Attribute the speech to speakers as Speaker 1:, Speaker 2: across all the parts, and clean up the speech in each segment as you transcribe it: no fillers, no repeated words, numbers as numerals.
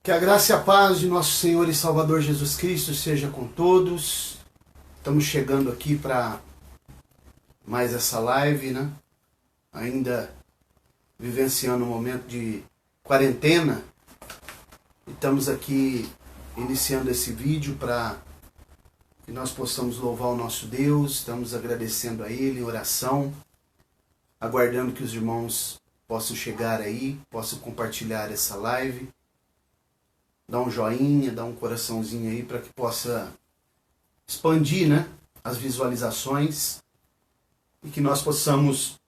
Speaker 1: Que a graça e a paz de nosso Senhor e Salvador Jesus Cristo seja com todos. Estamos chegando aqui para mais essa live, né? Ainda vivenciando um momento de quarentena. E estamos aqui iniciando esse vídeo para que nós possamos louvar o nosso Deus. Estamos agradecendo a Ele em oração, aguardando que os irmãos possam chegar aí, possam compartilhar essa live. Dá um joinha, dá um coraçãozinho aí para que possa expandir, né, as visualizações e que nós possamos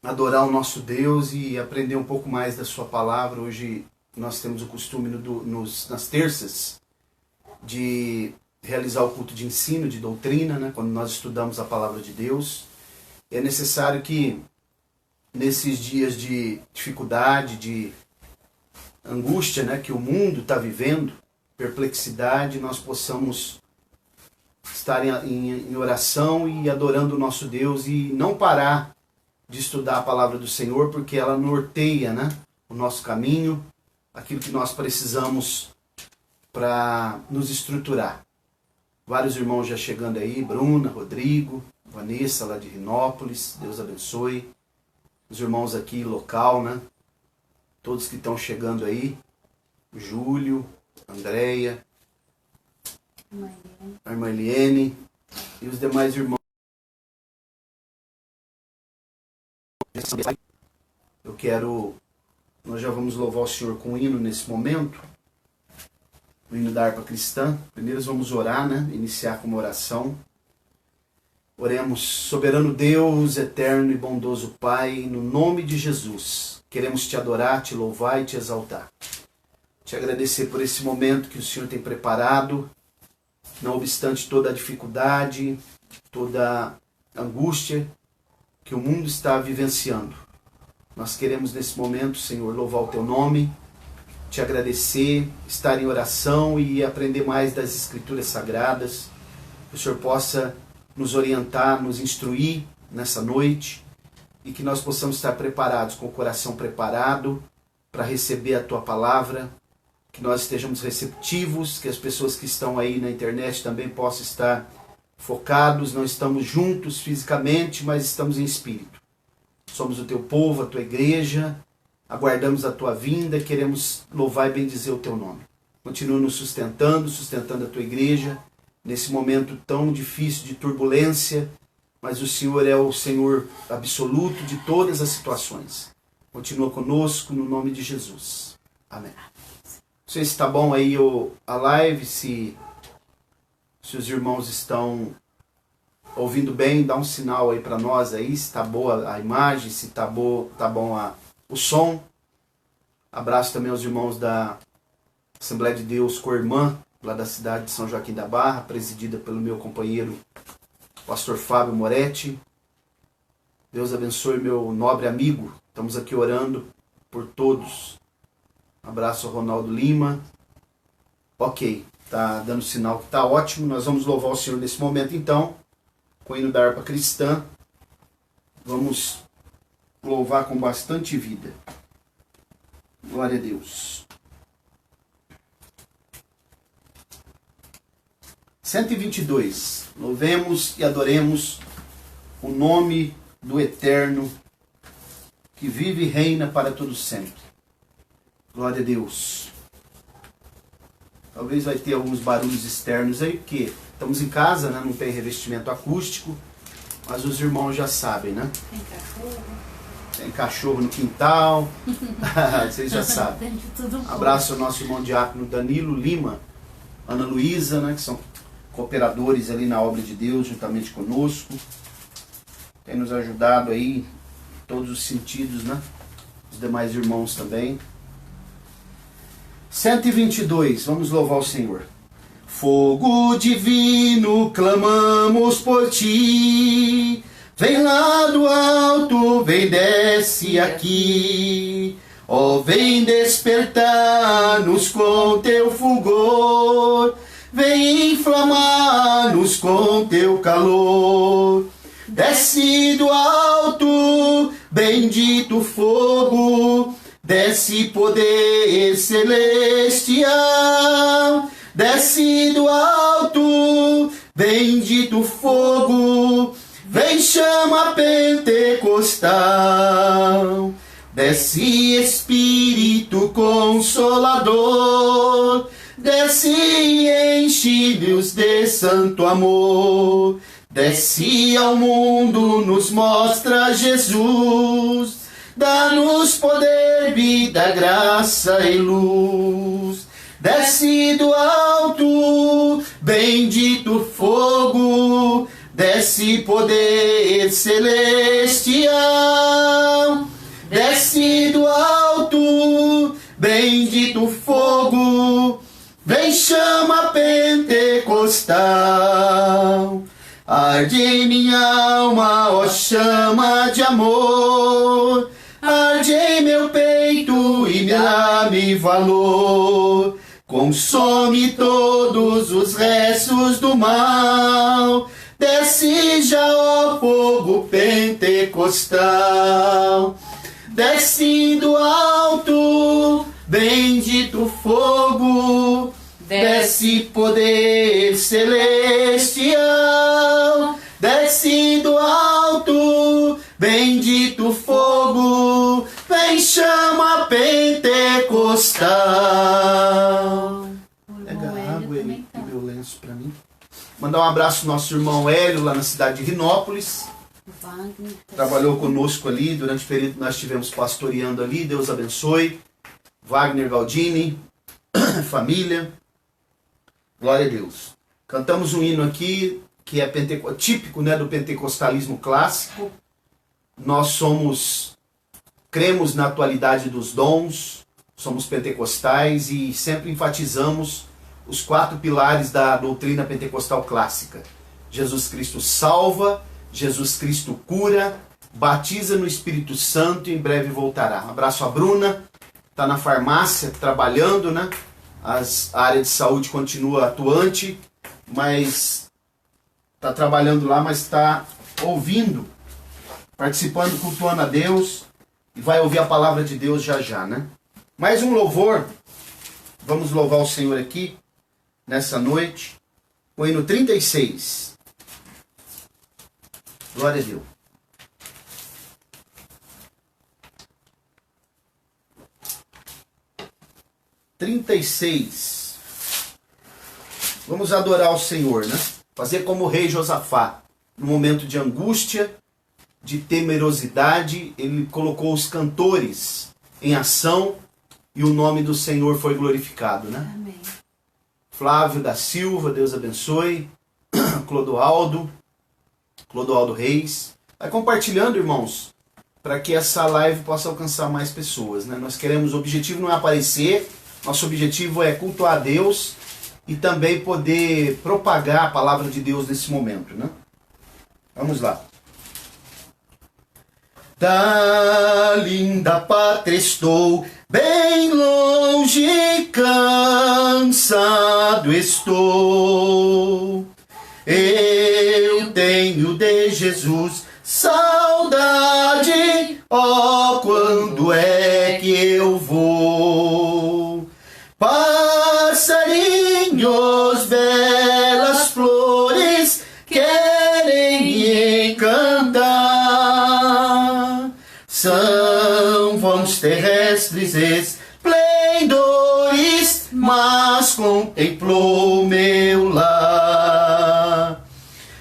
Speaker 1: adorar o nosso Deus e aprender um pouco mais da sua palavra. Hoje nós temos o costume nas terças de realizar o culto de ensino, de doutrina, né, quando nós estudamos a palavra de Deus. É necessário que nesses dias de dificuldade, de angústia, né, que o mundo está vivendo, perplexidade, nós possamos estar em oração e adorando o nosso Deus e não parar de estudar a palavra do Senhor, porque ela norteia, né, o nosso caminho, aquilo que nós precisamos para nos estruturar. Vários irmãos já chegando aí, Bruna, Rodrigo, Vanessa lá de Rinópolis, Deus abençoe. Os irmãos aqui local, né? Todos que estão chegando aí, Júlio, Andréia, a irmã Eliene e os demais irmãos. Nós já vamos louvar o Senhor com um hino nesse momento, o hino da harpa cristã. Primeiro vamos orar, né? Iniciar com uma oração. Oremos. Soberano Deus, eterno e bondoso Pai, no nome de Jesus, queremos te adorar, te louvar e te exaltar. Te agradecer por esse momento que o Senhor tem preparado, não obstante toda a dificuldade, toda a angústia que o mundo está vivenciando. Nós queremos nesse momento, Senhor, louvar o teu nome, te agradecer, estar em oração e aprender mais das Escrituras Sagradas. Que o Senhor possa nos orientar, nos instruir nessa noite e que nós possamos estar preparados, com o coração preparado para receber a tua palavra, que nós estejamos receptivos, que as pessoas que estão aí na internet também possam estar focados. Não estamos juntos fisicamente, mas estamos em espírito. Somos o teu povo, a tua igreja, aguardamos a tua vinda, queremos louvar e bendizer o teu nome. Continua nos sustentando a tua igreja, nesse momento tão difícil de turbulência, mas o Senhor é o Senhor absoluto de todas as situações. Continua conosco no nome de Jesus. Amém. Não sei se está bom aí a live, se os irmãos estão ouvindo bem, dá um sinal aí para nós aí, se está boa a imagem, se está bom o som. Abraço também aos irmãos da Assembleia de Deus Cormã, lá da cidade de São Joaquim da Barra, presidida pelo meu companheiro, pastor Fábio Moretti. Deus abençoe meu nobre amigo. Estamos aqui orando por todos. Um abraço ao Ronaldo Lima. Ok, tá dando sinal que tá ótimo. Nós vamos louvar o Senhor nesse momento, então, com o hino da harpa cristã. Vamos louvar com bastante vida. Glória a Deus. 122. Louvemos e adoremos o nome do Eterno, que vive e reina para todo sempre. Glória a Deus. Talvez vai ter alguns barulhos externos aí, porque estamos em casa, né? Não tem revestimento acústico, mas os irmãos já sabem, né?
Speaker 2: Tem cachorro.
Speaker 1: Tem cachorro no quintal. Vocês já sabem.
Speaker 2: Tem de tudo um pouco.
Speaker 1: Abraço ao nosso irmão diácono Danilo Lima, Ana Luísa, né? Que são cooperadores ali na obra de Deus, juntamente conosco. Tem nos ajudado aí em todos os sentidos, né? Os demais irmãos também. 122, vamos louvar o Senhor. Fogo divino, clamamos por ti. Vem lá do alto, vem desce aqui. Ó, vem despertar-nos com teu fulgor. Vem inflamar-nos com teu calor. Desce do alto, bendito fogo, desce poder celestial, desce do alto, bendito fogo, vem chama pentecostal, desce Espírito Consolador, desce e enche-nos de santo amor, desce ao mundo, nos mostra Jesus, dá-nos poder, vida, graça e luz. Desce do alto, bendito fogo, desce poder celestial, desce do alto, bendito fogo, vem chama pentecostal. Arde em minha alma, ó chama de amor, arde em meu peito e me dá-me valor, consome todos os restos do mal, desce já, ó fogo pentecostal, desce do alto, bendito fogo, desce poder celestial, desce do alto, bendito fogo, vem chama pentecostal. Pega água e meu lenço para mim. Mandar um abraço ao nosso irmão Hélio, lá na cidade de Rinópolis. Trabalhou conosco ali, durante o período que nós estivemos pastoreando ali, Deus abençoe. Wagner Galdini, família. Glória a Deus. Cantamos um hino aqui que é típico, né, do pentecostalismo clássico. Nós cremos na atualidade dos dons, somos pentecostais e sempre enfatizamos os 4 pilares da doutrina pentecostal clássica. Jesus Cristo salva, Jesus Cristo cura, batiza no Espírito Santo e em breve voltará. Um abraço a Bruna, está na farmácia trabalhando, né? A área de saúde continua atuante, mas está trabalhando lá, mas está ouvindo, participando, cultuando a Deus, e vai ouvir a palavra de Deus já já, né? Mais um louvor, vamos louvar o Senhor aqui, nessa noite, o hino 36. Glória a Deus. Vamos adorar o Senhor, né? Fazer como o rei Josafá. No momento de angústia, de temerosidade, ele colocou os cantores em ação e o nome do Senhor foi glorificado, né?
Speaker 2: Amém.
Speaker 1: Flávio da Silva, Deus abençoe. Clodoaldo Reis. Vai compartilhando, irmãos, para que essa live possa alcançar mais pessoas, né? Nós queremos, o objetivo não é aparecer, nosso objetivo é cultuar a Deus e também poder propagar a palavra de Deus nesse momento, né? Vamos lá. Da linda pátria estou, bem longe, cansado estou. Eu tenho de Jesus saudade, ó, quando é que eu vou? Passarinhos, belas flores, querem encantar. São voos terrestres esplendores, mas contemplou meu lar.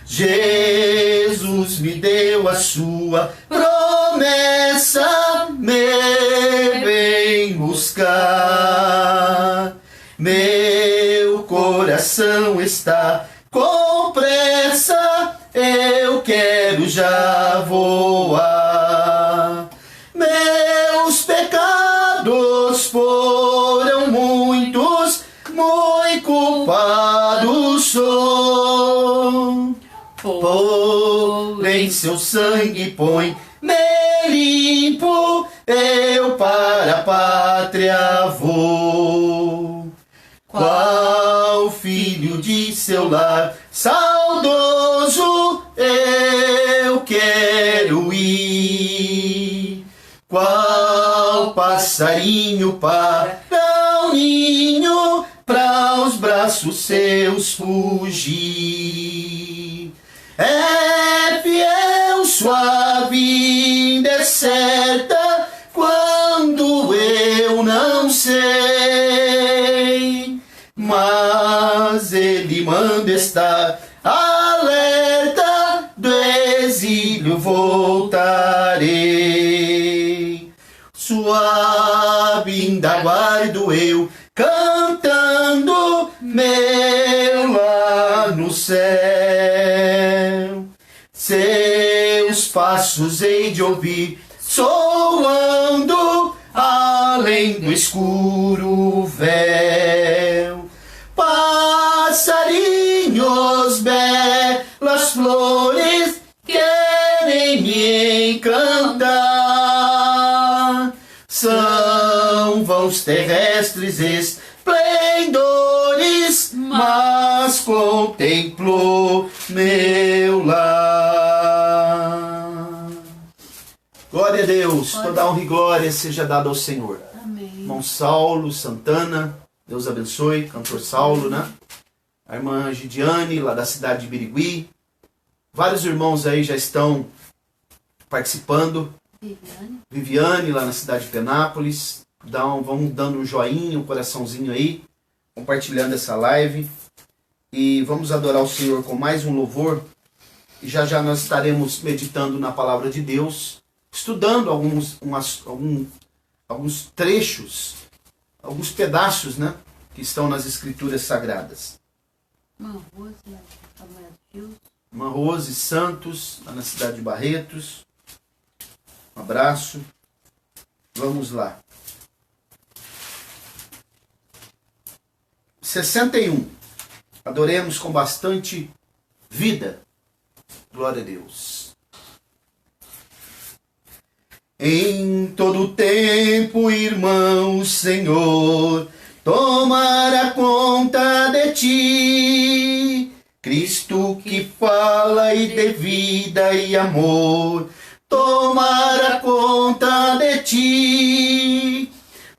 Speaker 1: Jesus me deu a sua promessa, me vem buscar. Meu coração está com pressa, eu quero já voar. Meus pecados foram muitos, muito culpado sou. Porém seu sangue põe, me limpo, eu para a pátria vou. Qual filho de seu lar saudoso eu quero ir. Qual passarinho para o ninho, para os braços seus fugir. É fiel, suave, ainda certa, quando eu não sei. Mas ele manda estar alerta, do exílio voltarei. Suave ainda guardo eu, cantando meu lá no céu. Seus passos hei de ouvir, soando além do escuro véu. Passarinhos, belas flores, querem me encantar. São vãos terrestres esplendores, mas contemplo meu lar. Glória a Deus, toda honra e glória seja dada ao Senhor.
Speaker 2: Amém.
Speaker 1: Irmão Saulo Santana, Deus abençoe, cantor Saulo, né? A irmã Gidiane, lá da cidade de Birigui. Vários irmãos aí já estão participando. Viviane, lá na cidade de Penápolis. Vamos dando um joinha, um coraçãozinho aí, compartilhando essa live. E vamos adorar o Senhor com mais um louvor. E já já nós estaremos meditando na palavra de Deus, estudando alguns trechos, alguns pedaços, né, que estão nas Escrituras Sagradas. Irmã Rose Santos, lá na cidade de Barretos. Um abraço. Vamos lá. 61. Adoremos com bastante vida. Glória a Deus. Em todo tempo, irmão, Senhor, tomará conta de ti. Cristo que fala e de vida e amor, tomará conta de ti.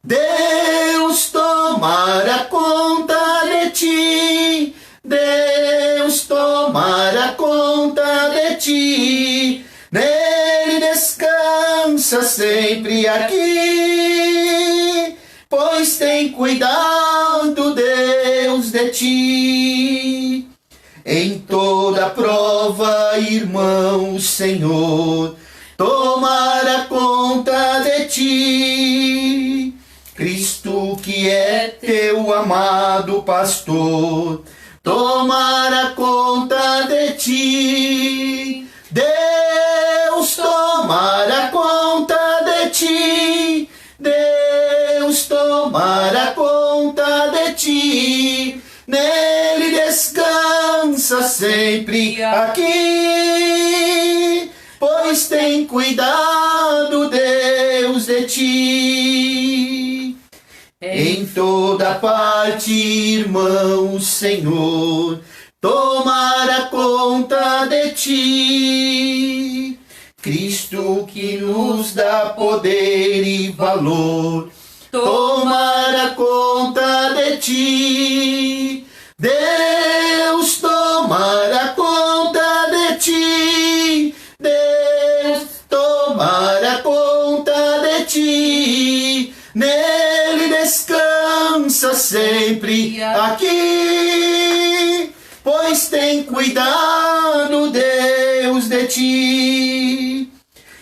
Speaker 1: Deus tomará conta de ti. Deus tomará conta de ti. Nele descansa sempre aqui, pois tem cuidado Deus de ti. Em toda prova, irmão, Senhor, tomará conta de ti. Cristo que é teu amado pastor, tomará conta de ti. Deus tomará conta de ti. Deus tomará conta de ti. Nele descansa sempre aqui, pois tem cuidado Deus de ti. Em toda parte, irmão, Senhor, tomará conta de ti. Cristo que nos dá poder e valor, tomará conta de ti. Deus tomará conta de ti. Deus tomará conta de ti. Nele descansa sempre aqui, pois tem cuidado Deus de ti.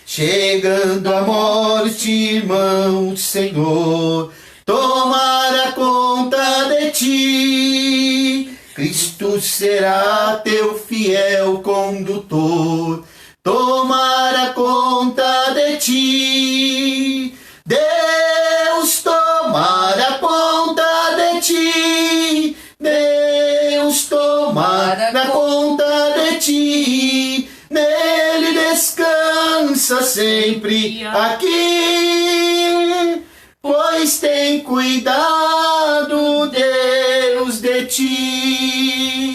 Speaker 1: Chegando a morte, irmão, Senhor, tomará conta de ti. Cristo será teu fiel condutor, tomará conta de ti. Deus tomará conta de ti. Deus tomará conta de ti. Nele descansa sempre aqui, pois tem cuidado Deus de ti.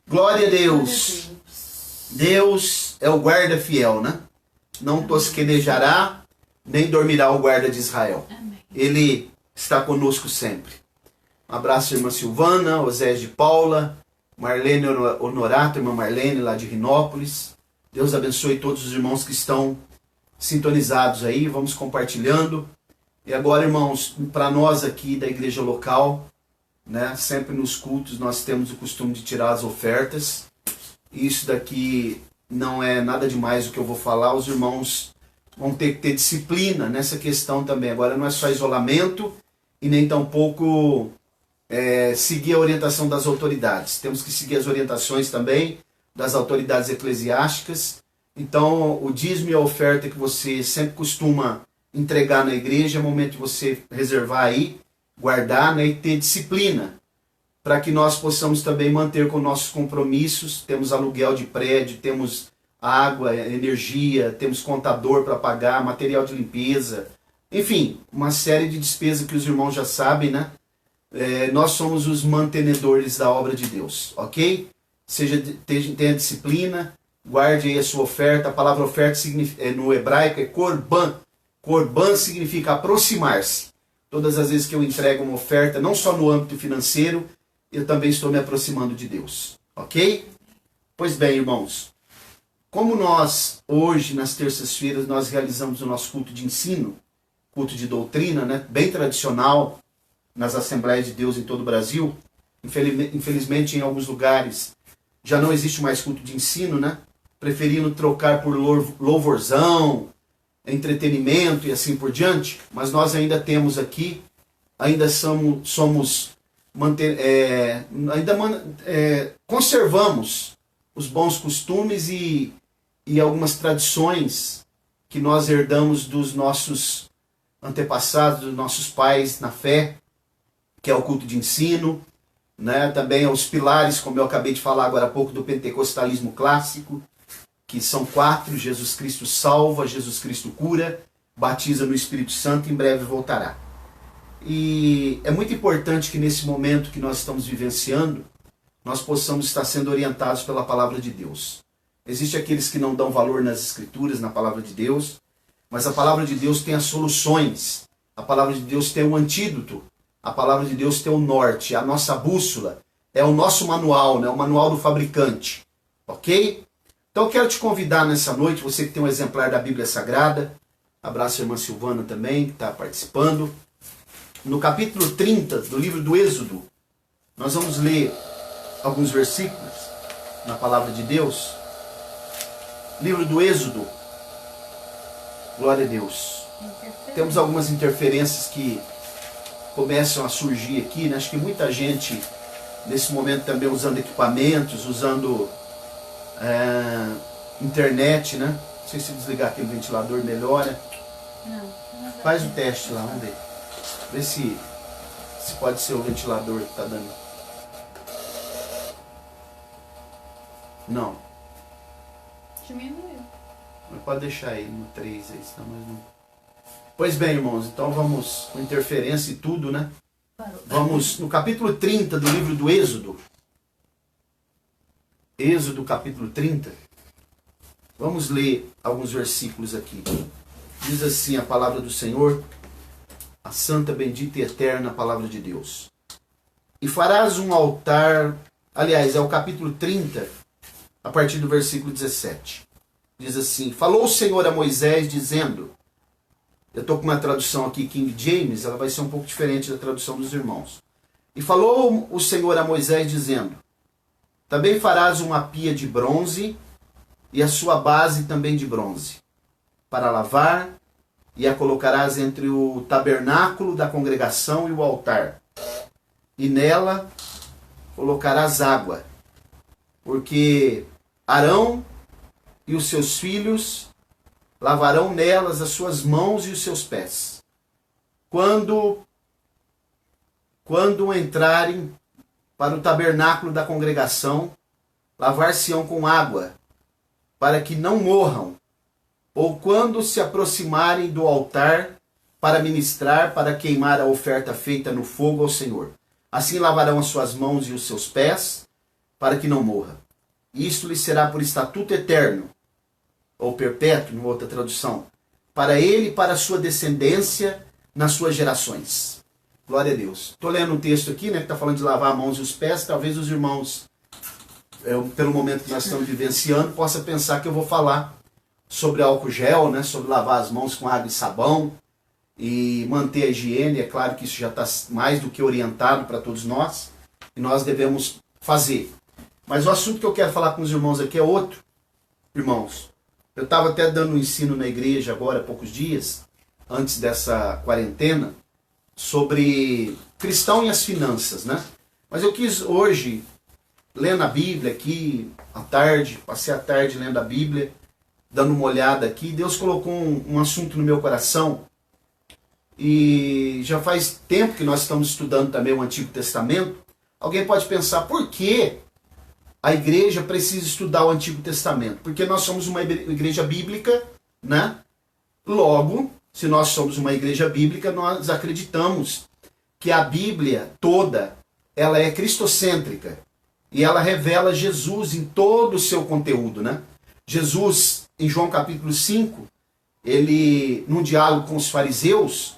Speaker 1: Glória a Deus. Deus é o guarda fiel, né? Não tosquenejará, nem dormirá o guarda de Israel.
Speaker 2: Amém.
Speaker 1: Ele está conosco sempre. Um abraço, irmã Silvana, Osés de Paula, Marlene Honorato, irmã Marlene, lá de Rinópolis. Deus abençoe todos os irmãos que estão sintonizados aí, vamos compartilhando. E agora, irmãos, para nós aqui da igreja local, né, sempre nos cultos nós temos o costume de tirar as ofertas. Isso daqui não é nada demais o que eu vou falar, os irmãos vão ter que ter disciplina nessa questão também. Agora não é só isolamento e nem tampouco seguir a orientação das autoridades. Temos que seguir as orientações também das autoridades eclesiásticas. Então, o dízimo e a oferta que você sempre costuma entregar na igreja, é o momento de você reservar aí, guardar, né, e ter disciplina, para que nós possamos também manter com nossos compromissos. Temos aluguel de prédio, temos água, energia, temos contador para pagar, material de limpeza, enfim, uma série de despesas que os irmãos já sabem, né? Nós somos os mantenedores da obra de Deus, ok? Tenha disciplina, guarde aí a sua oferta. A palavra oferta no hebraico é korban. Korban significa aproximar-se. Todas as vezes que eu entrego uma oferta, não só no âmbito financeiro, eu também estou me aproximando de Deus, ok? Pois bem, irmãos, como nós, hoje, nas terças-feiras, nós realizamos o nosso culto de ensino, culto de doutrina, né, bem tradicional, nas Assembleias de Deus em todo o Brasil. Infelizmente, em alguns lugares, já não existe mais culto de ensino, né? Preferindo trocar por louvorzão, entretenimento e assim por diante. Mas nós ainda temos aqui, ainda conservamos os bons costumes e algumas tradições que nós herdamos dos nossos antepassados, dos nossos pais na fé, que é o culto de ensino, né? Também os pilares, como eu acabei de falar agora há pouco, do pentecostalismo clássico, que são 4: Jesus Cristo salva, Jesus Cristo cura, batiza no Espírito Santo, em breve voltará. E é muito importante que nesse momento que nós estamos vivenciando, nós possamos estar sendo orientados pela palavra de Deus. Existem aqueles que não dão valor nas escrituras, na palavra de Deus, mas a palavra de Deus tem as soluções, a palavra de Deus tem o antídoto, a palavra de Deus tem o norte, a nossa bússola, é o nosso manual, né? O manual do fabricante, ok? Então eu quero te convidar nessa noite, você que tem um exemplar da Bíblia Sagrada, abraço a irmã Silvana também, que está participando. No capítulo 30 do livro do Êxodo, nós vamos ler alguns versículos na palavra de Deus. Livro do Êxodo, glória a Deus. Temos algumas interferências que começam a surgir aqui, né? Acho que muita gente nesse momento também usando equipamentos, usando internet, né? Não sei se desligar aquele ventilador melhora.
Speaker 2: Não.
Speaker 1: Faz o teste lá, vamos ver. Vê se pode ser o ventilador que está dando. Não.
Speaker 2: Diminuiu.
Speaker 1: Mas pode deixar ele no 3 aí, senão nós não... Pois bem, irmãos, então vamos com interferência e tudo, né? Vamos no capítulo 30 do livro do Êxodo. Êxodo, capítulo 30. Vamos ler alguns versículos aqui. Diz assim a palavra do Senhor, a santa, bendita e eterna palavra de Deus. E farás um altar... Aliás, é o capítulo 30, a partir do versículo 17. Diz assim: falou o Senhor a Moisés, dizendo... Eu estou com uma tradução aqui, King James, ela vai ser um pouco diferente da tradução dos irmãos. E falou o Senhor a Moisés, dizendo: também farás uma pia de bronze, e a sua base também de bronze, para lavar, e a colocarás entre o tabernáculo da congregação e o altar. E nela colocarás água, porque Arão e os seus filhos lavarão nelas as suas mãos e os seus pés. Quando entrarem para o tabernáculo da congregação, lavar-se-ão com água, para que não morram, ou quando se aproximarem do altar para ministrar, para queimar a oferta feita no fogo ao Senhor. Assim lavarão as suas mãos e os seus pés, para que não morra. Isto lhe será por estatuto eterno, ou perpétuo, em outra tradução, para ele e para a sua descendência nas suas gerações. Glória a Deus. Estou lendo um texto aqui, né, que está falando de lavar as mãos e os pés. Talvez os irmãos, pelo momento que nós estamos vivenciando, possa pensar que eu vou falar sobre álcool gel, né, sobre lavar as mãos com água e sabão e manter a higiene. É claro que isso já está mais do que orientado para todos nós e nós devemos fazer. Mas o assunto que eu quero falar com os irmãos aqui é outro. Irmãos, eu estava até dando um ensino na igreja agora há poucos dias, antes dessa quarentena, sobre cristão e as finanças, né? Mas eu quis hoje, lendo a Bíblia aqui, à tarde, passei a tarde lendo a Bíblia, dando uma olhada aqui, Deus colocou um assunto no meu coração, e já faz tempo que nós estamos estudando também o Antigo Testamento. Alguém pode pensar, por que a igreja precisa estudar o Antigo Testamento? Porque nós somos uma igreja bíblica, né? Logo, se nós somos uma igreja bíblica, nós acreditamos que a Bíblia toda, ela é cristocêntrica. E ela revela Jesus em todo o seu conteúdo, né? Jesus, em João capítulo 5, ele, num diálogo com os fariseus,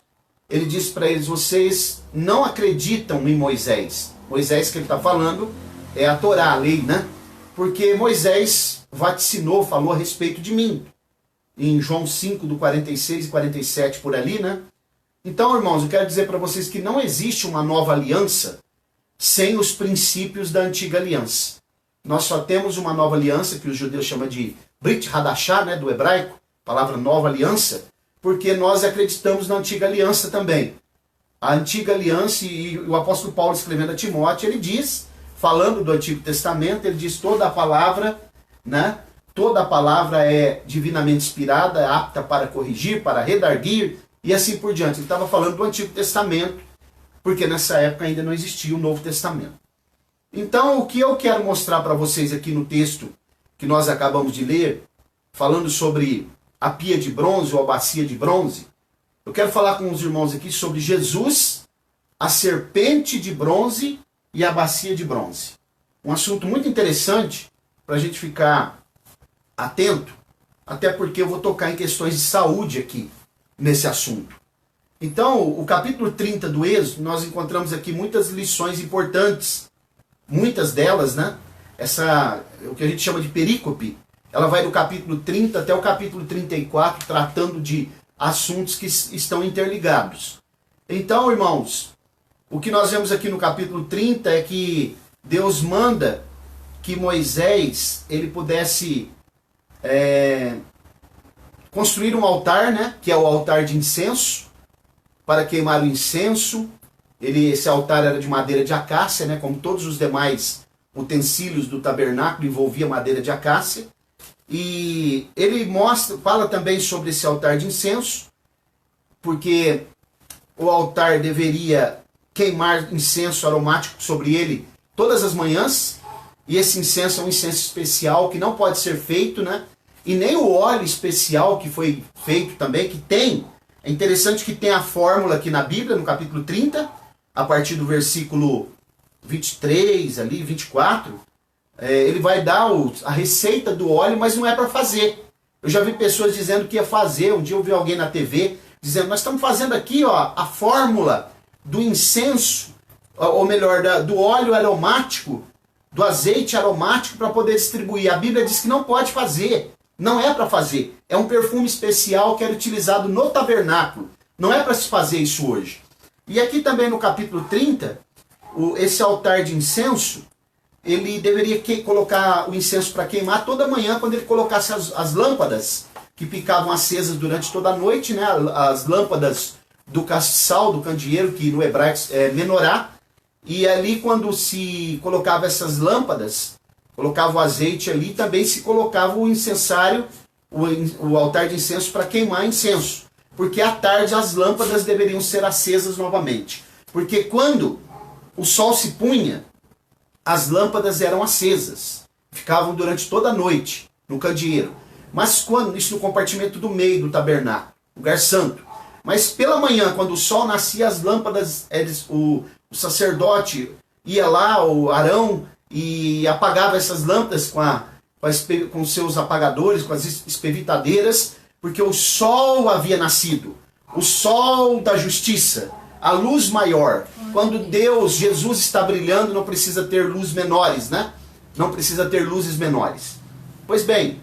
Speaker 1: ele diz para eles, vocês não acreditam em Moisés. Moisés que ele está falando é a Torá, a lei, né? Porque Moisés vaticinou, falou a respeito de mim. Em João 5, do 46 e 47, por ali, né? Então, irmãos, eu quero dizer para vocês que não existe uma nova aliança sem os princípios da antiga aliança. Nós só temos uma nova aliança, que os judeus chamam de Brit Hadashah, né, do hebraico, palavra nova aliança, porque nós acreditamos na antiga aliança também. A antiga aliança, e o apóstolo Paulo escrevendo a Timóteo, ele diz, falando do Antigo Testamento, ele diz toda a palavra, né? Toda a palavra é divinamente inspirada, apta para corrigir, para redarguir, e assim por diante. Ele estava falando do Antigo Testamento, porque nessa época ainda não existia o Novo Testamento. Então, o que eu quero mostrar para vocês aqui no texto que nós acabamos de ler, falando sobre a pia de bronze ou a bacia de bronze, eu quero falar com os irmãos aqui sobre Jesus, a serpente de bronze e a bacia de bronze. Um assunto muito interessante para a gente ficar atento, até porque eu vou tocar em questões de saúde aqui, nesse assunto. Então, o capítulo 30 do Êxodo, nós encontramos aqui muitas lições importantes, muitas delas, né? O que a gente chama de perícope, ela vai do capítulo 30 até o capítulo 34, tratando de assuntos que estão interligados. Então, irmãos, o que nós vemos aqui no capítulo 30 é que Deus manda que Moisés ele pudesse construir um altar, né, que é o altar de incenso, para queimar o incenso. Esse altar era de madeira de acácia, né, como todos os demais utensílios do tabernáculo envolvia madeira de acácia. E ele fala também sobre esse altar de incenso, porque o altar deveria queimar incenso aromático sobre ele todas as manhãs, e esse incenso é um incenso especial que não pode ser feito, né? E nem o óleo especial que foi feito também, que tem. É interessante que tem a fórmula aqui na Bíblia, no capítulo 30, a partir do versículo 23, ali, 24, ele vai dar a receita do óleo, mas não é para fazer. Eu já vi pessoas dizendo que ia fazer. Um dia eu vi alguém na TV dizendo, nós estamos fazendo aqui ó, a fórmula do incenso, ou melhor, do óleo aromático, do azeite aromático para poder distribuir. A Bíblia diz que não pode fazer, não é para fazer. É um perfume especial que era utilizado no tabernáculo. Não é para se fazer isso hoje. E aqui também no capítulo 30, esse altar de incenso, ele deveria colocar o incenso para queimar toda manhã, quando ele colocasse as lâmpadas que ficavam acesas durante toda a noite, né? As lâmpadas do castiçal, do candeeiro, que no hebraico é menorá. E ali, quando se colocava essas lâmpadas, colocava o azeite ali, também se colocava o incensário, o altar de incenso para queimar incenso. Porque à tarde as lâmpadas deveriam ser acesas novamente. Porque quando o sol se punha, as lâmpadas eram acesas, ficavam durante toda a noite no candeeiro. Mas quando, isso no compartimento do meio do tabernáculo, lugar santo. Mas pela manhã, quando o sol nascia, as lâmpadas, o sacerdote ia lá, o Arão, e apagava essas lâmpadas com seus apagadores, com as espevitadeiras, porque o sol havia nascido, o sol da justiça, a luz maior. Quando Deus, Jesus está brilhando, não precisa ter luz menores, né? Não precisa ter luzes menores. Pois bem,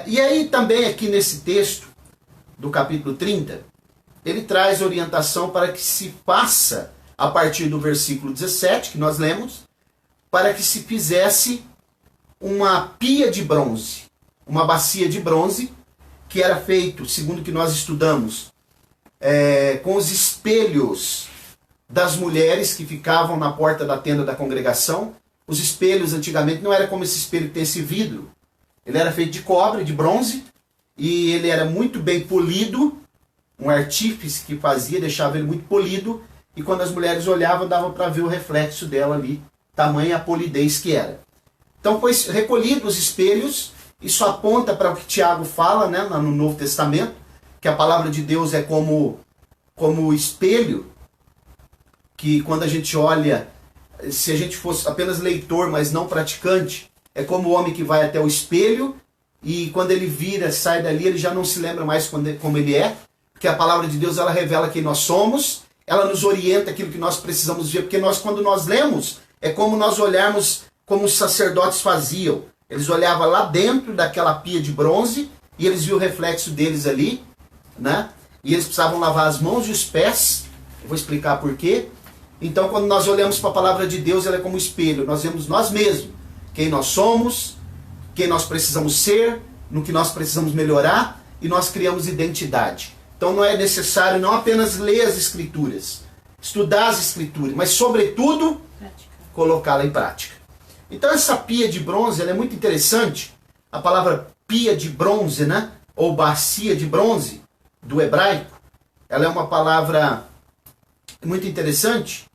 Speaker 1: e aí também aqui nesse texto do capítulo 30, ele traz orientação para que se faça, a partir do versículo 17, que nós lemos, para que se fizesse uma pia de bronze, uma bacia de bronze, que era feito, segundo o que nós estudamos, com os espelhos das mulheres que ficavam na porta da tenda da congregação. Os espelhos antigamente não era como esse espelho que tem esse vidro. Ele era feito de cobre, de bronze, e ele era muito bem polido. Um artífice que fazia, deixava ele muito polido, e quando as mulheres olhavam, dava para ver o reflexo dela ali, tamanha a polidez que era. Então foi recolhido os espelhos. Isso aponta para o que Tiago fala, né, no Novo Testamento, que a palavra de Deus é como espelho, que quando a gente olha, se a gente fosse apenas leitor, mas não praticante, é como o homem que vai até o espelho e quando ele vira, sai dali, ele já não se lembra mais como ele é, porque a palavra de Deus, ela revela quem nós somos, ela nos orienta aquilo que nós precisamos ver, porque quando nós lemos, é como nós olharmos como os sacerdotes faziam. Eles olhavam lá dentro daquela pia de bronze e eles viam o reflexo deles ali, né? E eles precisavam lavar as mãos e os pés. Eu vou explicar por quê. Então, quando nós olhamos para a palavra de Deus, ela é como espelho. Nós vemos nós mesmos, quem nós somos, quem nós precisamos ser, no que nós precisamos melhorar, e nós criamos identidade. Então, não é necessário não apenas ler as Escrituras, estudar as Escrituras, mas, sobretudo, colocá-la em prática. Então, essa pia de bronze, ela é muito interessante. A palavra pia de bronze, né? Ou bacia de bronze, do hebraico, ela é uma palavra muito interessante.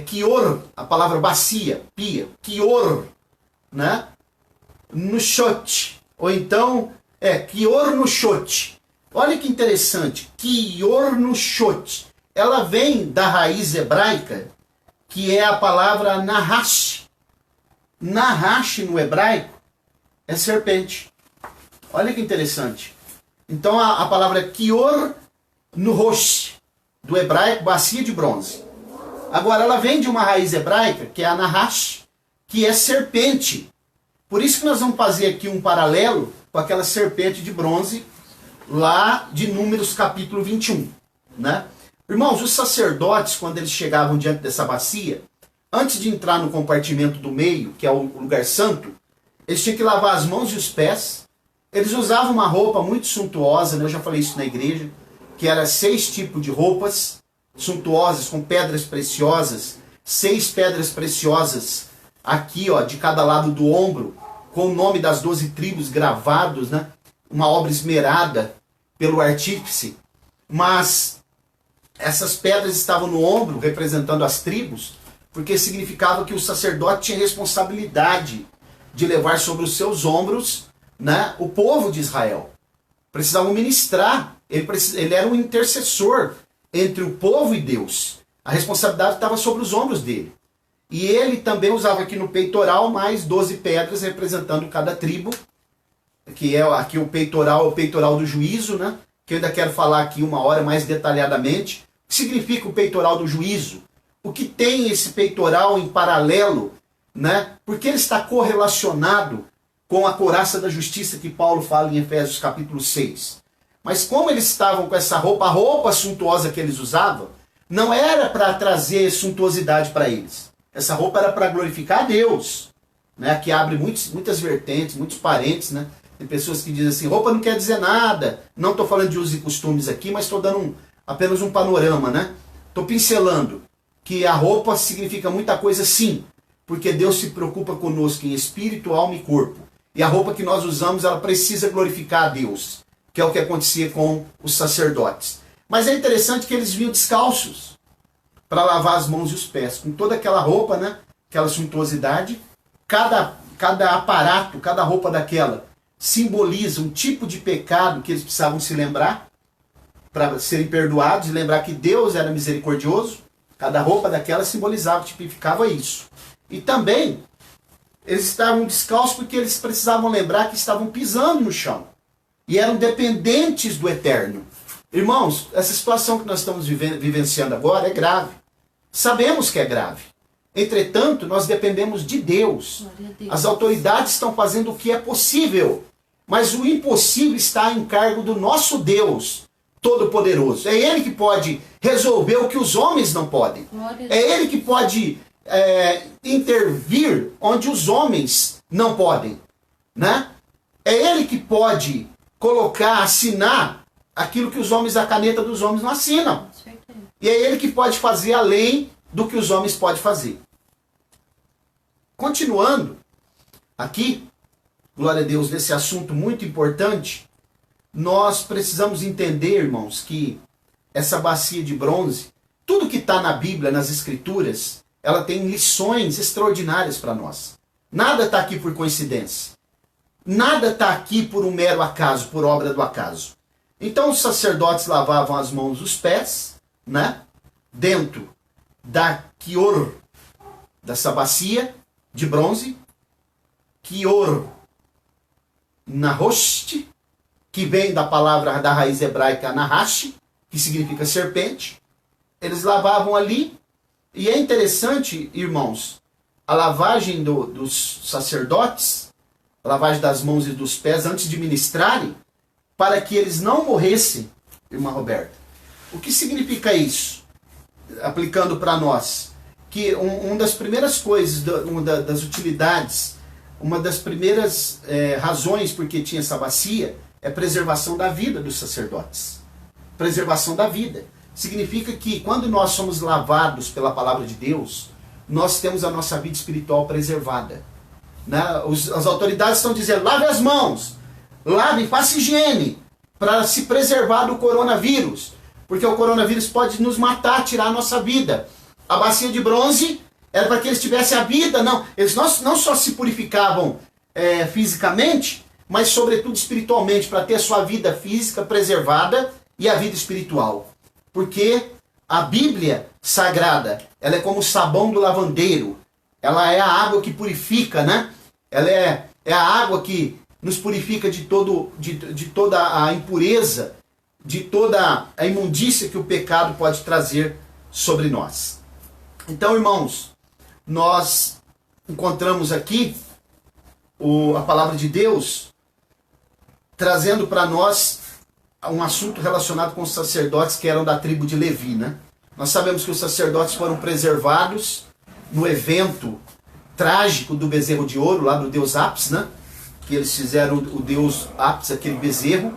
Speaker 1: Kior, a palavra bacia, pia, kior, né? No shot, ou então, kior no shot. Olha que interessante, kior no shot. Ela vem da raiz hebraica, que é a palavra nahash. Nahash no hebraico é serpente. Olha que interessante. Então a palavra kior no rosh, do hebraico, bacia de bronze. Agora ela vem de uma raiz hebraica, que é a nahash, que é serpente. Por isso que nós vamos fazer aqui um paralelo com aquela serpente de bronze lá de Números capítulo 21. Né? Irmãos, os sacerdotes, quando eles chegavam diante dessa bacia, antes de entrar no compartimento do meio, que é o lugar santo, eles tinham que lavar as mãos e os pés. Eles usavam uma roupa muito suntuosa, né? Eu já falei isso na igreja, que era 6 tipos de roupas suntuosas, com pedras preciosas, 6 pedras preciosas aqui, ó, de cada lado do ombro, com o nome das 12 tribos gravados, né? Uma obra esmerada pelo artífice. Mas essas pedras estavam no ombro, representando as tribos, porque significava que o sacerdote tinha responsabilidade de levar sobre os seus ombros, né, o povo de Israel. Precisavam ministrar. Ele era um intercessor entre o povo e Deus. A responsabilidade estava sobre os ombros dele. E ele também usava aqui no peitoral mais 12 pedras representando cada tribo, que é aqui o peitoral do juízo, né? Que eu ainda quero falar aqui uma hora mais detalhadamente. O que significa o peitoral do juízo? O que tem esse peitoral em paralelo, né? Porque ele está correlacionado com a couraça da justiça que Paulo fala em Efésios capítulo 6. Mas como eles estavam com essa roupa, a roupa suntuosa que eles usavam, não era para trazer suntuosidade para eles. Essa roupa era para glorificar a Deus, né? Que abre muitas vertentes, muitos parentes, né? Tem pessoas que dizem assim, roupa não quer dizer nada. Não estou falando de usos e costumes aqui, mas estou dando apenas um panorama, né? Estou pincelando que a roupa significa muita coisa, sim, porque Deus se preocupa conosco em espírito, alma e corpo. E a roupa que nós usamos, ela precisa glorificar a Deus, que é o que acontecia com os sacerdotes. Mas é interessante que eles vinham descalços para lavar as mãos e os pés, com toda aquela roupa, né? Aquela suntuosidade. Cada aparato, cada roupa daquela simboliza um tipo de pecado que eles precisavam se lembrar para serem perdoados e lembrar que Deus era misericordioso. Cada roupa daquela simbolizava, tipificava isso. E também eles estavam descalços porque eles precisavam lembrar que estavam pisando no chão. e eram dependentes do eterno. Irmãos, essa situação que nós estamos vivenciando agora é grave. Sabemos que é grave. Entretanto, nós dependemos de Deus. As autoridades estão fazendo o que é possível, mas o impossível está em cargo do nosso Deus Todo-Poderoso. É Ele que pode resolver o que os homens não podem. É Ele que pode intervir onde os homens não podem, né? É Ele que pode colocar, assinar aquilo que os homens, a caneta dos homens não assinam. E é Ele que pode fazer além do que os homens podem fazer. Continuando aqui, glória a Deus, nesse assunto muito importante, nós precisamos entender, irmãos, que essa bacia de bronze, tudo que está na Bíblia, nas Escrituras, ela tem lições extraordinárias para nós. Nada está aqui por coincidência. Nada está aqui por um mero acaso, por obra do acaso. Então os sacerdotes lavavam as mãos e os pés, né? Dentro da quior, dessa bacia de bronze, quior nahost, que vem da palavra da raiz hebraica nahash, que significa serpente. Eles lavavam ali, e é interessante, irmãos, a lavagem dos sacerdotes, a lavagem das mãos e dos pés antes de ministrarem, para que eles não morressem, irmã Roberta. O que significa isso? Aplicando para nós, que uma das primeiras coisas, uma das utilidades, uma das primeiras razões porque tinha essa bacia é preservação da vida dos sacerdotes. Preservação da vida. Significa que quando nós somos lavados pela palavra de Deus, nós temos a nossa vida espiritual preservada. Né? As autoridades estão dizendo, lave as mãos, lave, faça higiene, para se preservar do coronavírus. Porque o coronavírus pode nos matar, tirar a nossa vida. A bacia de bronze era para que eles tivessem a vida, não. Eles não só se purificavam fisicamente, mas sobretudo espiritualmente, para ter a sua vida física preservada e a vida espiritual. Porque a Bíblia Sagrada, ela é como o sabão do lavandeiro. Ela é a água que purifica, né? Ela é a água que nos purifica de toda a impureza, de toda a imundícia que o pecado pode trazer sobre nós. Então, irmãos, nós encontramos aqui a palavra de Deus trazendo para nós um assunto relacionado com os sacerdotes que eram da tribo de Levi, né? Nós sabemos que os sacerdotes foram preservados no evento trágico do bezerro de ouro, lá do deus Apis, né? Que eles fizeram o deus Apis, aquele bezerro.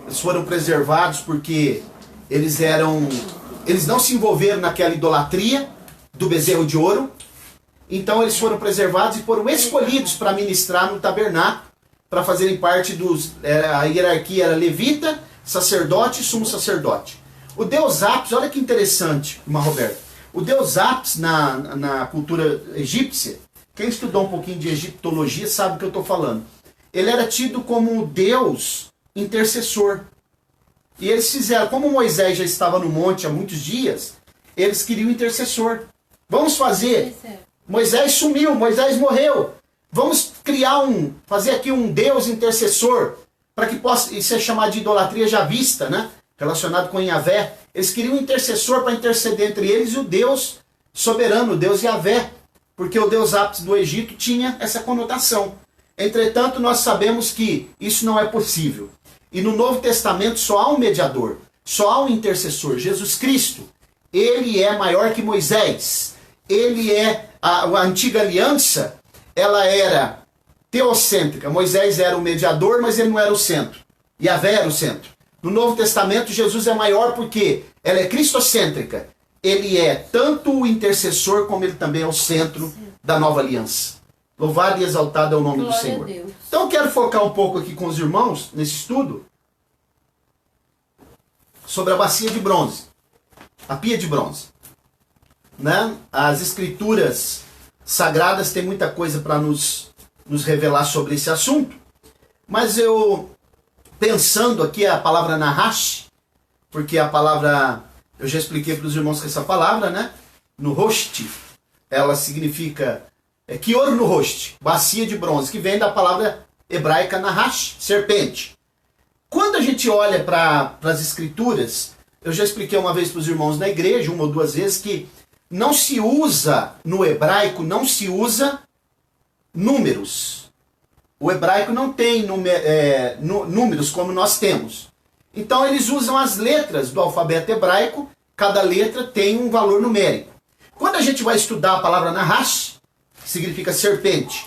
Speaker 1: Eles foram preservados porque eles não se envolveram naquela idolatria do bezerro de ouro. Então eles foram preservados e foram escolhidos para ministrar no tabernáculo, para fazerem parte a hierarquia era levita, sacerdote e sumo sacerdote. O deus Apis, olha que interessante, irmã Roberta. O deus Apis na cultura egípcia, quem estudou um pouquinho de egiptologia sabe o que eu estou falando. Ele era tido como o deus intercessor. E eles fizeram, como Moisés já estava no monte há muitos dias, eles queriam um intercessor. Vamos fazer. Moisés sumiu, Moisés morreu. Vamos fazer aqui um Deus intercessor, para que possa, isso é chamado de idolatria já vista, né? Relacionado com Yahvé. Eles queriam um intercessor para interceder entre eles e o Deus soberano, o Deus Yahvé, porque o Deus Apis do Egito tinha essa conotação. Entretanto, nós sabemos que isso não é possível. E no Novo Testamento só há um mediador, só há um intercessor, Jesus Cristo. Ele é maior que Moisés. Ele é a antiga aliança, ela era teocêntrica. Moisés era o mediador, mas ele não era o centro. Yahvé era o centro. No Novo Testamento, Jesus é maior porque ela é cristocêntrica. Ele é tanto o intercessor, como ele também é o centro da nova aliança. Louvado e exaltado é o nome do Senhor. Então eu quero focar um pouco aqui com os irmãos, nesse estudo, sobre a bacia de bronze. A pia de bronze. Né? As escrituras sagradas têm muita coisa para nos revelar sobre esse assunto. Mas eu, pensando aqui a palavra nahash, porque a palavra, eu já expliquei para os irmãos que essa palavra, né? No rost, ela significa quior no rost, bacia de bronze, que vem da palavra hebraica nahash, serpente. Quando a gente olha para as escrituras, eu já expliquei uma vez para os irmãos na igreja, uma ou duas vezes, que não se usa, no hebraico, não se usa números. O hebraico não tem números como nós temos. Então eles usam as letras do alfabeto hebraico, cada letra tem um valor numérico. Quando a gente vai estudar a palavra Nahash, que significa serpente,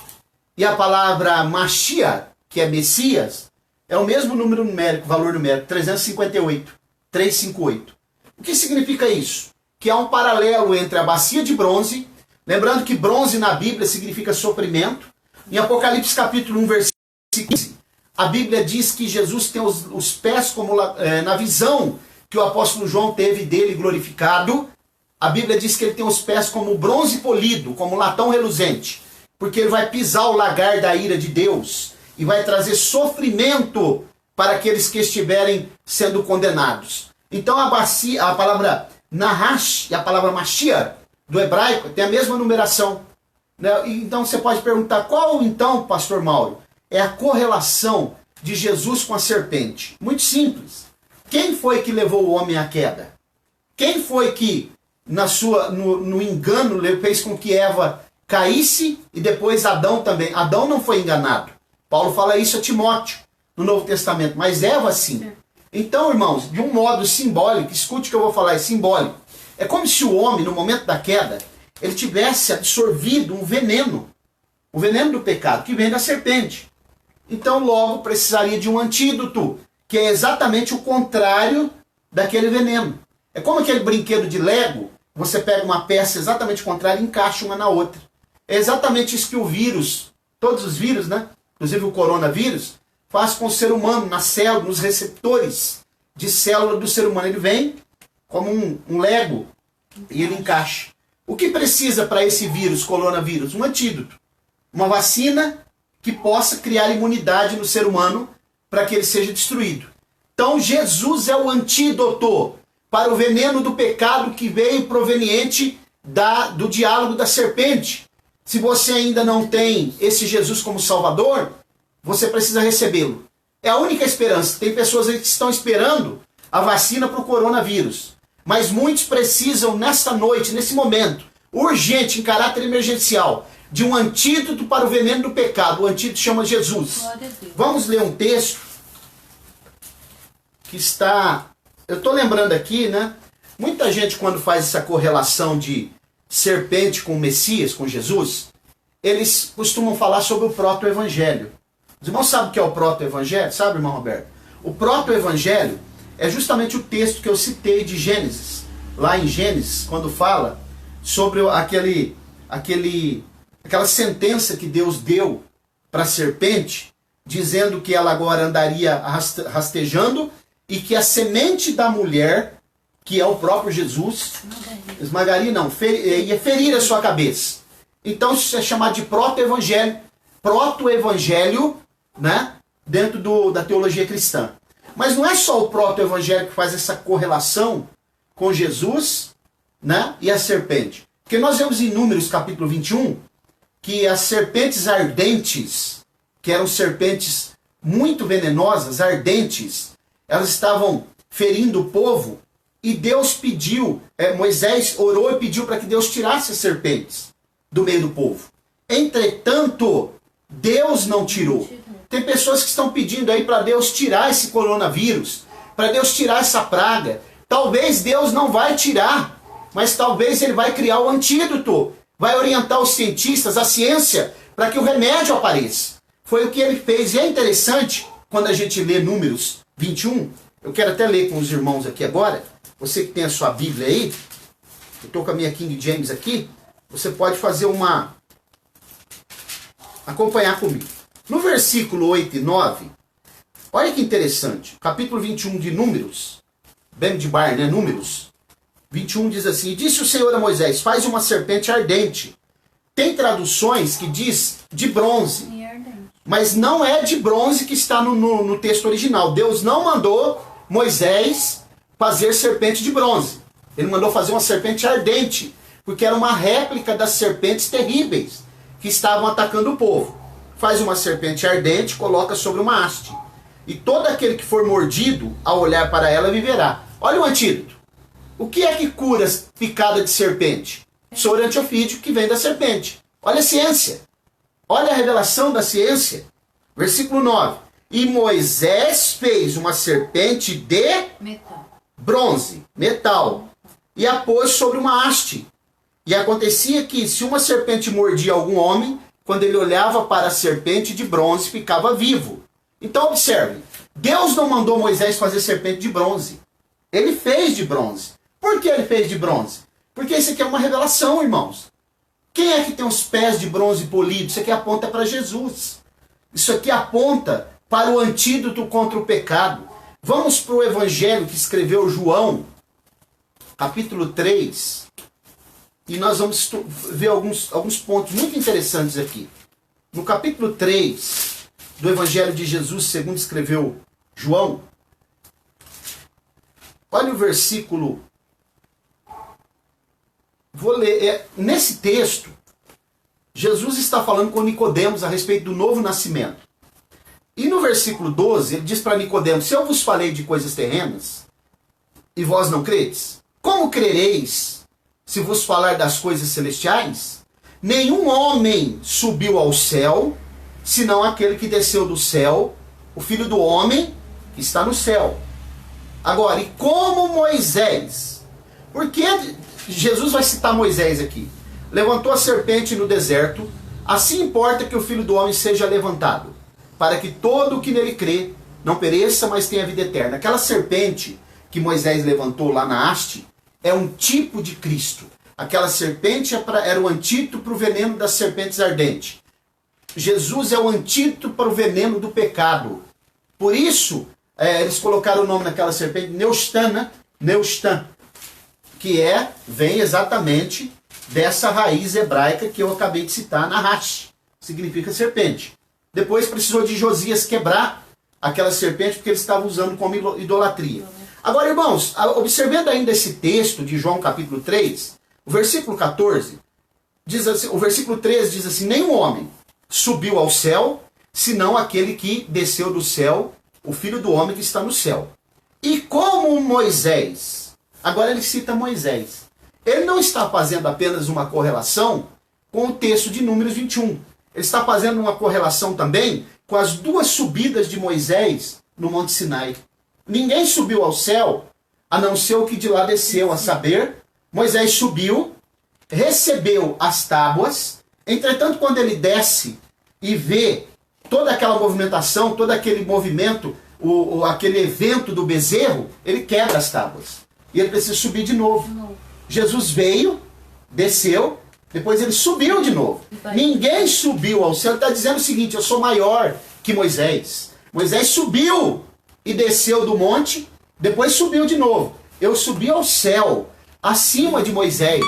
Speaker 1: e a palavra Mashiach, que é Messias, é o mesmo número numérico, valor numérico, 358, 358. O que significa isso? Que há um paralelo entre a bacia de bronze, lembrando que bronze na Bíblia significa sofrimento. Em Apocalipse capítulo 1, versículo 15, a Bíblia diz que Jesus tem os pés como na visão que o apóstolo João teve dele glorificado. A Bíblia diz que ele tem os pés como bronze polido, como latão reluzente, porque ele vai pisar o lagar da ira de Deus e vai trazer sofrimento para aqueles que estiverem sendo condenados. Então a palavra Nahash e a palavra Mashiach do hebraico tem a mesma numeração. Então você pode perguntar, qual então, pastor Mauro, é a correlação de Jesus com a serpente? Muito simples. Quem foi que levou o homem à queda? Quem foi que no engano fez com que Eva caísse e depois Adão também? Adão não foi enganado. Paulo fala isso a Timóteo no Novo Testamento, mas Eva sim. Então, irmãos, de um modo simbólico, escute o que eu vou falar, é simbólico. É como se o homem, no momento da queda, ele tivesse absorvido o veneno do pecado, que vem da serpente. Então, logo, precisaria de um antídoto, que é exatamente o contrário daquele veneno. É como aquele brinquedo de Lego, você pega uma peça exatamente contrária e encaixa uma na outra. É exatamente isso que o vírus, todos os vírus, né? Inclusive o coronavírus, faz com o ser humano, na célula, nos receptores de célula do ser humano. Ele vem como um Lego e ele encaixa. O que precisa para esse vírus, coronavírus? Um antídoto. Uma vacina que possa criar imunidade no ser humano para que ele seja destruído. Então Jesus é o antídoto para o veneno do pecado que veio proveniente do diálogo da serpente. Se você ainda não tem esse Jesus como Salvador, você precisa recebê-lo. É a única esperança. Tem pessoas aí que estão esperando a vacina para o coronavírus. Mas muitos precisam, nesta noite, nesse momento, urgente, em caráter emergencial, de um antídoto para o veneno do pecado. O antídoto chama Jesus. Vamos ler um texto que está... Eu estou lembrando aqui, né? Muita gente, quando faz essa correlação de serpente com o Messias, com Jesus, eles costumam falar sobre o proto-evangelho. Os irmãos sabem o que é o proto-evangelho? Sabe, irmão Roberto? O proto-evangelho é justamente o texto que eu citei de Gênesis. Lá em Gênesis, quando fala sobre aquela sentença que Deus deu para a serpente, dizendo que ela agora andaria rastejando e que a semente da mulher, que é o próprio Jesus, ia ferir a sua cabeça. Então isso é chamado de proto-evangelho, né, dentro da teologia cristã. Mas não é só o proto-evangelho que faz essa correlação com Jesus, né, e a serpente. Porque nós vemos em Números capítulo 21 que as serpentes ardentes, que eram serpentes muito venenosas, ardentes, elas estavam ferindo o povo e Deus pediu, Moisés orou e pediu para que Deus tirasse as serpentes do meio do povo. Entretanto, Deus não tirou. Tem pessoas que estão pedindo aí para Deus tirar esse coronavírus, para Deus tirar essa praga. Talvez Deus não vai tirar, mas talvez Ele vai criar o antídoto, vai orientar os cientistas, a ciência, para que o remédio apareça. Foi o que Ele fez. E é interessante, quando a gente lê Números 21, eu quero até ler com os irmãos aqui agora, você que tem a sua Bíblia aí, eu estou com a minha King James aqui, você pode fazer acompanhar comigo. No versículo 8 e 9, olha que interessante, capítulo 21 de Números, Bemidbar, né, Números, 21 diz assim: disse o Senhor a Moisés, faz uma serpente ardente. Tem traduções que diz de bronze, mas não é de bronze que está no texto original. Deus não mandou Moisés fazer serpente de bronze. Ele mandou fazer uma serpente ardente, porque era uma réplica das serpentes terríveis que estavam atacando o povo. Faz uma serpente ardente, coloca sobre uma haste. e todo aquele que for mordido, ao olhar para ela, viverá. Olha o antídoto. O que é que cura picada de serpente? Soro antiofídico que vem da serpente. Olha a ciência. Olha a revelação da ciência. Versículo 9. E Moisés fez uma serpente de bronze, metal, e a pôs sobre uma haste. E acontecia que, se uma serpente mordia algum homem, quando ele olhava para a serpente de bronze, ficava vivo. Então observe, Deus não mandou Moisés fazer serpente de bronze. Ele fez de bronze. Por que ele fez de bronze? Porque isso aqui é uma revelação, irmãos. Quem é que tem os pés de bronze polidos? Isso aqui aponta para Jesus. Isso aqui aponta para o antídoto contra o pecado. Vamos para o evangelho que escreveu João, capítulo 3. E nós vamos ver alguns pontos muito interessantes aqui. No capítulo 3 do evangelho de Jesus, segundo escreveu João, olha o versículo. Vou ler. Nesse texto, Jesus está falando com Nicodemos a respeito do novo nascimento. E no versículo 12, ele diz para Nicodemos: se eu vos falei de coisas terrenas, e vós não credes, como crereis se vos falar das coisas celestiais? Nenhum homem subiu ao céu, senão aquele que desceu do céu, o Filho do homem que está no céu. Agora, e como Moisés? Por que Jesus vai citar Moisés aqui? Levantou a serpente no deserto, assim importa que o Filho do homem seja levantado, para que todo o que nele crê não pereça, mas tenha vida eterna. Aquela serpente que Moisés levantou lá na haste é um tipo de Cristo. Aquela serpente era o antídoto para o veneno das serpentes ardentes. Jesus é o antídoto para o veneno do pecado. Por isso, eles colocaram o nome daquela serpente Neustan, que vem exatamente dessa raiz hebraica que eu acabei de citar, Nahash, significa serpente. Depois precisou de Josias quebrar aquela serpente porque eles estavam usando como idolatria. Agora, irmãos, observando ainda esse texto de João capítulo 3, o versículo 14, diz assim, o versículo 13 diz assim: nenhum homem subiu ao céu, senão aquele que desceu do céu, o Filho do homem que está no céu. E como Moisés, agora ele cita Moisés, ele não está fazendo apenas uma correlação com o texto de Números 21. Ele está fazendo uma correlação também com as duas subidas de Moisés no Monte Sinai. Ninguém subiu ao céu, a não ser o que de lá desceu, a saber, Moisés subiu, recebeu as tábuas. Entretanto, quando ele desce e vê toda aquela movimentação, todo aquele movimento, aquele evento do bezerro, ele quebra as tábuas. E ele precisa subir de novo. Jesus veio, desceu, depois ele subiu de novo. Ninguém subiu ao céu. Ele está dizendo o seguinte: eu sou maior que Moisés. Moisés subiu e desceu do monte, depois subiu de novo. Eu subi ao céu, acima de Moisés.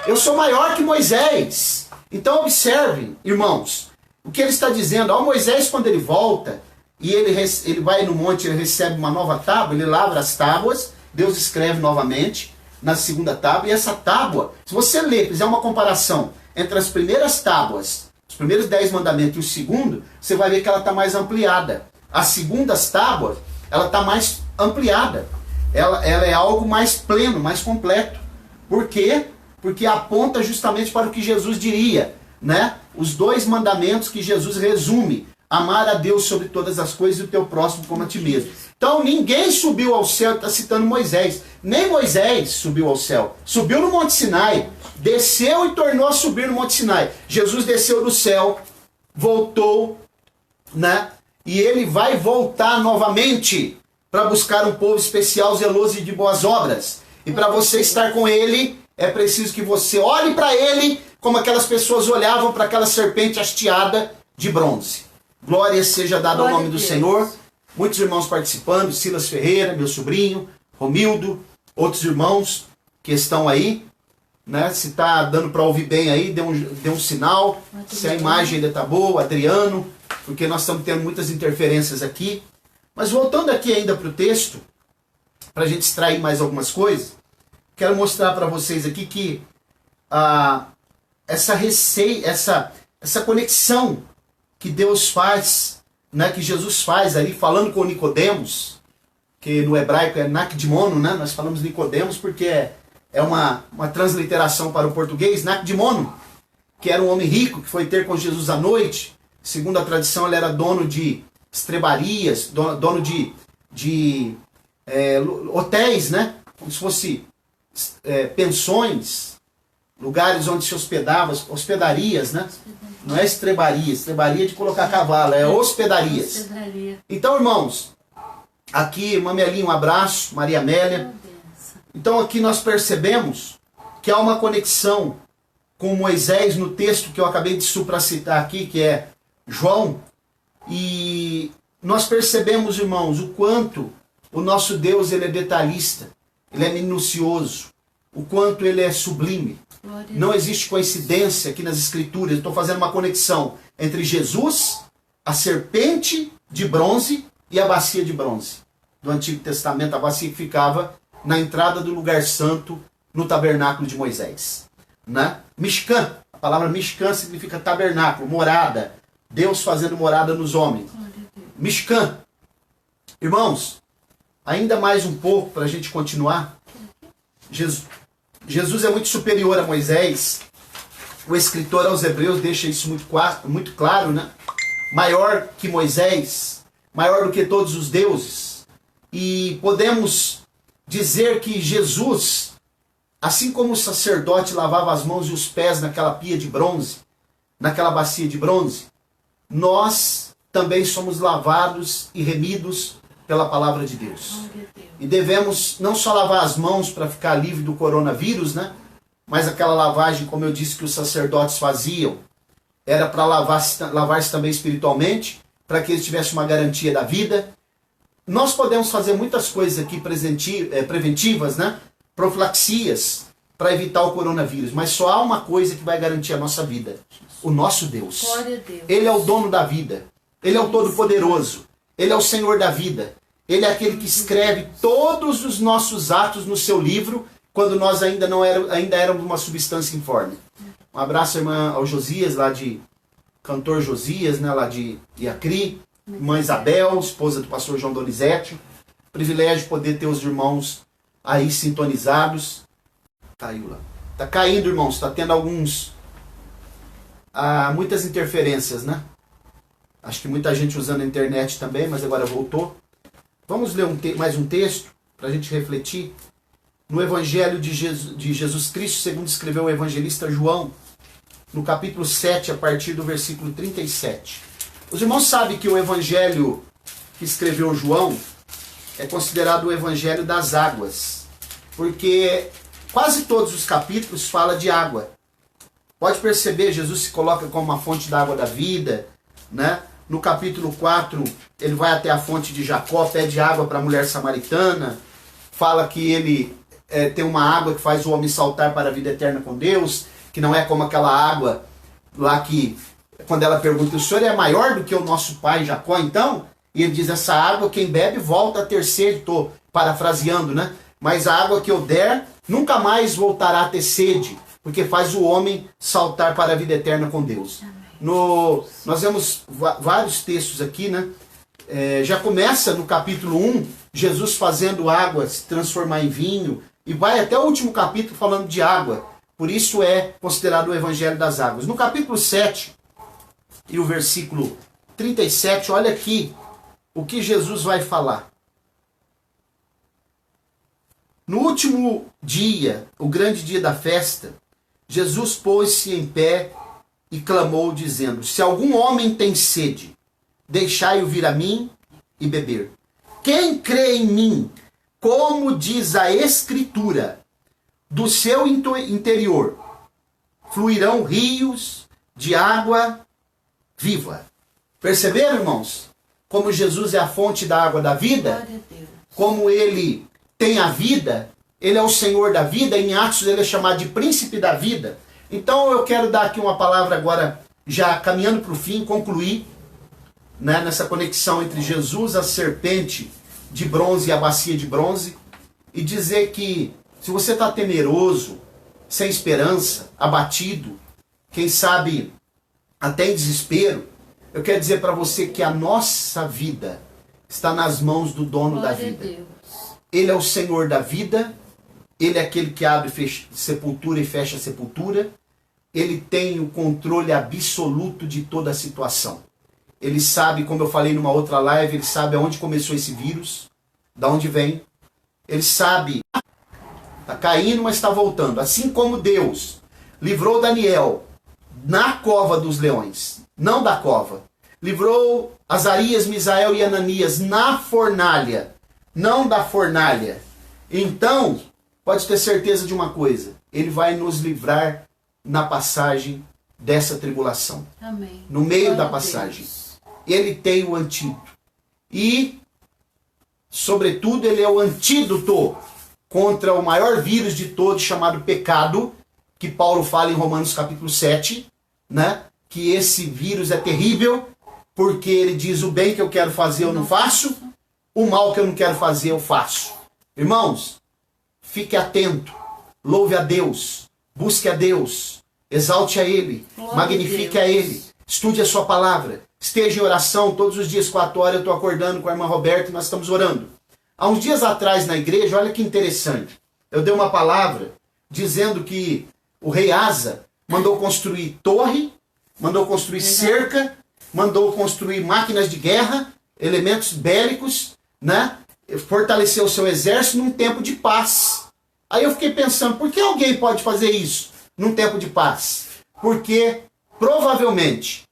Speaker 1: Eu sou maior que Moisés. Então observem, irmãos, o que ele está dizendo. Ao Moisés, quando ele volta, e ele vai no monte, ele recebe uma nova tábua, ele lavra as tábuas, Deus escreve novamente na segunda tábua, e essa tábua, se você ler, fizer uma comparação entre as primeiras tábuas, os primeiros 10 mandamentos e o segundo, você vai ver que ela está mais ampliada. As segundas tábuas, ela está mais ampliada. Ela é algo mais pleno, mais completo. Por quê? Porque aponta justamente para o que Jesus diria, né? Os 2 mandamentos que Jesus resume: amar a Deus sobre todas as coisas e o teu próximo como a ti mesmo. Então ninguém subiu ao céu, está citando Moisés. Nem Moisés subiu ao céu. Subiu no Monte Sinai, desceu e tornou a subir no Monte Sinai. Jesus desceu do céu, voltou, né? E ele vai voltar novamente para buscar um povo especial, zeloso e de boas obras. E para você estar com ele, é preciso que você olhe para ele como aquelas pessoas olhavam para aquela serpente hasteada de bronze. Glória seja dada ao nome do Senhor. Muitos irmãos participando: Silas Ferreira, meu sobrinho, Romildo, outros irmãos que estão aí, né? Se está dando para ouvir bem aí, dê um sinal. Se a imagem ainda está boa, Adriano, porque nós estamos tendo muitas interferências aqui. Mas voltando aqui ainda para o texto, para a gente extrair mais algumas coisas, quero mostrar para vocês aqui que essa conexão que Deus faz né, que Jesus faz ali falando com Nicodemos, que no hebraico é nakdimono, né? Nós falamos Nicodemos porque é uma transliteração para o português, nakdimono, que era um homem rico que foi ter com Jesus à noite. Segundo a tradição, ele era dono de estrebarias, dono de hotéis, né? Como se fosse pensões, lugares onde se hospedava, hospedarias, né? Não é estrebaria, estrebaria de colocar cavalo, é hospedarias. Então, irmãos, aqui, Mamelinha, um abraço, Maria Amélia. Então, aqui nós percebemos que há uma conexão com Moisés no texto que eu acabei de supracitar aqui, que é João. E nós percebemos, irmãos, o quanto o nosso Deus ele é detalhista, ele é minucioso, o quanto ele é sublime. Não existe coincidência aqui nas Escrituras. Eu estou fazendo uma conexão entre Jesus, a serpente de bronze e a bacia de bronze do Antigo Testamento. A bacia que ficava na entrada do lugar santo no tabernáculo de Moisés, né? Mishkan, a palavra Mishkan significa tabernáculo, morada. Deus fazendo morada nos homens. Mishkan. Irmãos, ainda mais um pouco para a gente continuar. Jesus é muito superior a Moisés. O escritor aos Hebreus deixa isso muito claro, né? Maior que Moisés, maior do que todos os deuses. E podemos dizer que Jesus, assim como o sacerdote lavava as mãos e os pés naquela pia de bronze, naquela bacia de bronze, nós também somos lavados e remidos pela palavra de Deus. E devemos não só lavar as mãos para ficar livre do coronavírus, né? Mas aquela lavagem, como eu disse, que os sacerdotes faziam, era para lavar-se também espiritualmente, para que eles tivessem uma garantia da vida. Nós podemos fazer muitas coisas aqui preventivas, né? Profilaxias, para evitar o coronavírus. Mas só há uma coisa que vai garantir a nossa vida. O nosso Deus.
Speaker 2: Glória a Deus.
Speaker 1: Ele é o dono da vida. Ele é o Todo-Poderoso. Ele é o Senhor da vida. Ele é aquele que escreve todos os nossos atos no seu livro, quando nós ainda éramos uma substância informe. Um abraço, irmã, ao Josias, lá de cantor Josias, né, lá de Iacri. Irmã Isabel, esposa do pastor João Donizete. Privilégio poder ter os irmãos aí sintonizados. Caiu lá. Tá caindo, irmãos. Tá tendo muitas interferências, né? Acho que muita gente usando a internet também, mas agora voltou. Vamos ler mais um texto para a gente refletir. No Evangelho de Jesus Cristo, segundo escreveu o evangelista João, no capítulo 7, a partir do versículo 37. Os irmãos sabem que o Evangelho que escreveu João é considerado o Evangelho das águas, porque quase todos os capítulos falam de água. Pode perceber, Jesus se coloca como uma fonte da água da vida, né? No capítulo 4, ele vai até a fonte de Jacó, pede água para a mulher samaritana, fala que ele tem uma água que faz o homem saltar para a vida eterna com Deus, que não é como aquela água lá que, quando ela pergunta, o senhor é maior do que o nosso pai Jacó, então? E ele diz, essa água, quem bebe, volta a ter sede. Estou parafraseando, né? Mas a água que eu der, nunca mais voltará a ter sede, porque faz o homem saltar para a vida eterna com Deus. Nós vemos vários textos aqui, né? Já começa no capítulo 1, Jesus fazendo água se transformar em vinho, e vai até o último capítulo falando de água. Por isso é considerado o Evangelho das Águas. No capítulo 7 e o versículo 37, olha aqui o que Jesus vai falar. No último dia, o grande dia da festa, Jesus pôs-se em pé e clamou, dizendo, se algum homem tem sede, deixai-o vir a mim e beber. Quem crê em mim, como diz a Escritura, do seu interior fluirão rios de água viva. Perceberam, irmãos? Como Jesus é a fonte da água da vida, como ele tem a vida, ele é o Senhor da vida, em Atos ele é chamado de príncipe da vida. Então eu quero dar aqui uma palavra agora, já caminhando para o fim, concluir, né, nessa conexão entre Jesus, a serpente de bronze e a bacia de bronze, e dizer que se você está temeroso, sem esperança, abatido, quem sabe até em desespero, Eu quero dizer para você que a nossa vida está nas mãos do dono da vida. Ele é o Senhor da vida. Ele é aquele que abre sepultura e fecha sepultura. Ele tem o controle absoluto de toda a situação. Ele sabe, como eu falei numa outra live, ele sabe aonde começou esse vírus, da onde vem. Ele sabe, está caindo, mas está voltando. Assim como Deus livrou Daniel na cova dos leões, não da cova. Livrou Azarias, Misael e Ananias na fornalha, não da fornalha. Então, pode ter certeza de uma coisa, ele vai nos livrar na passagem dessa tribulação.
Speaker 2: Amém.
Speaker 1: No meio da passagem. Ele tem o antídoto. E, sobretudo, ele é o antídoto contra o maior vírus de todos, chamado pecado, que Paulo fala em Romanos capítulo 7, né? Que esse vírus é terrível, porque ele diz: o bem que eu quero fazer eu não faço, o mal que eu não quero fazer eu faço. Irmãos, fique atento, louve a Deus, busque a Deus, exalte a Ele, magnifique a Ele, estude a sua palavra, esteja em oração todos os dias, 4 horas. Eu estou acordando com a irmã Roberta e nós estamos orando. Há uns dias atrás na igreja, olha que interessante, eu dei uma palavra dizendo que o rei Asa mandou construir torre, mandou construir cerca, mandou construir máquinas de guerra, elementos bélicos, né? Fortaleceu o seu exército num tempo de paz. Aí eu fiquei pensando, por que alguém pode fazer isso num tempo de paz? Porque provavelmente,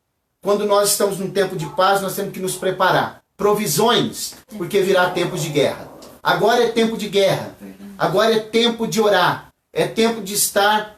Speaker 1: quando nós estamos num tempo de paz, nós temos que nos preparar. Provisões, porque virá tempos de guerra. Agora é tempo de guerra. Agora é tempo de orar. É tempo de estar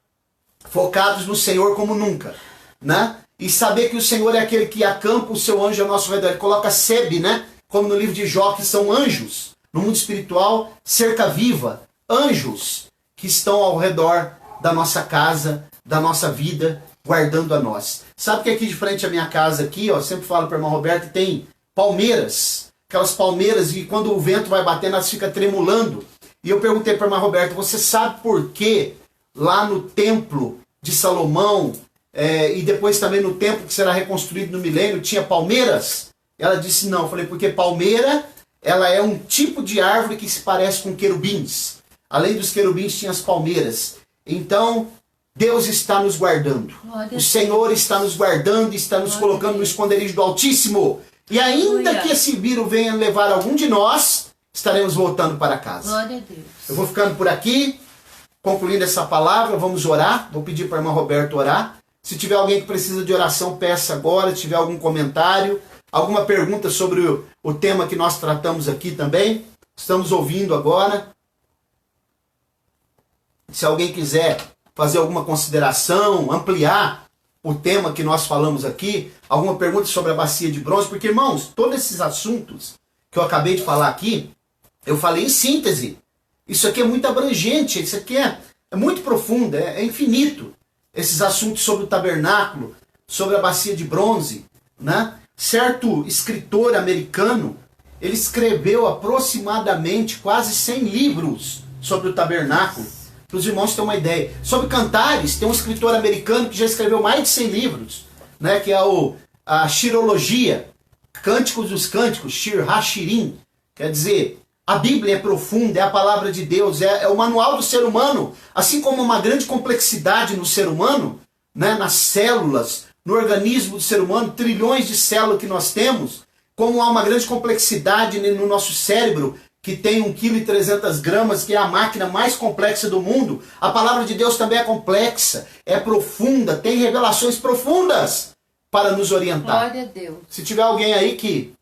Speaker 1: focados no Senhor como nunca, né? E saber que o Senhor é aquele que acampa o seu anjo ao nosso redor. Ele coloca sebe, né? Como no livro de Jó, que são anjos. No mundo espiritual, cerca viva. Anjos que estão ao redor da nossa casa, da nossa vida, guardando a nós. Sabe que aqui de frente à minha casa, aqui, ó, sempre falo para a irmã Roberta, tem palmeiras. Aquelas palmeiras, e quando o vento vai batendo, elas ficam tremulando. E eu perguntei para a irmã Roberta, você sabe por que lá no templo de Salomão, e depois também no templo que será reconstruído no milênio, tinha palmeiras? Ela disse não. Eu falei, porque palmeira, ela é um tipo de árvore que se parece com querubins. Além dos querubins, tinha as palmeiras. Então, Deus está nos guardando. O Senhor está nos guardando, está nos colocando no esconderijo do Altíssimo. E ainda que esse vírus venha levar algum de nós, estaremos voltando para casa.
Speaker 2: Glória a Deus.
Speaker 1: Eu vou ficando por aqui, concluindo essa palavra, vamos orar. Vou pedir para a irmã Roberta orar. Se tiver alguém que precisa de oração, peça agora. Se tiver algum comentário, alguma pergunta sobre o tema que nós tratamos aqui também, estamos ouvindo agora. Se alguém quiser fazer alguma consideração, ampliar o tema que nós falamos aqui, alguma pergunta sobre a bacia de bronze, porque, irmãos, todos esses assuntos que eu acabei de falar aqui, eu falei em síntese. Isso aqui é muito abrangente, isso aqui é muito profundo, é infinito. Esses assuntos sobre o tabernáculo, sobre a bacia de bronze, né? Certo escritor americano, ele escreveu aproximadamente quase 100 livros sobre o tabernáculo. Para os irmãos terem uma ideia. Sobre cantares, tem um escritor americano que já escreveu mais de 100 livros, né? Que é a Shirologia, Cânticos dos Cânticos, Shir HaShirim. Quer dizer, a Bíblia é profunda, é a palavra de Deus, é o manual do ser humano. Assim como uma grande complexidade no ser humano, né? Nas células, no organismo do ser humano, trilhões de células que nós temos, como há uma grande complexidade no nosso cérebro, que tem 1,3 kg, que é a máquina mais complexa do mundo, a palavra de Deus também é complexa, é profunda, tem revelações profundas para nos orientar.
Speaker 2: Glória a Deus.
Speaker 1: Se tiver alguém aí que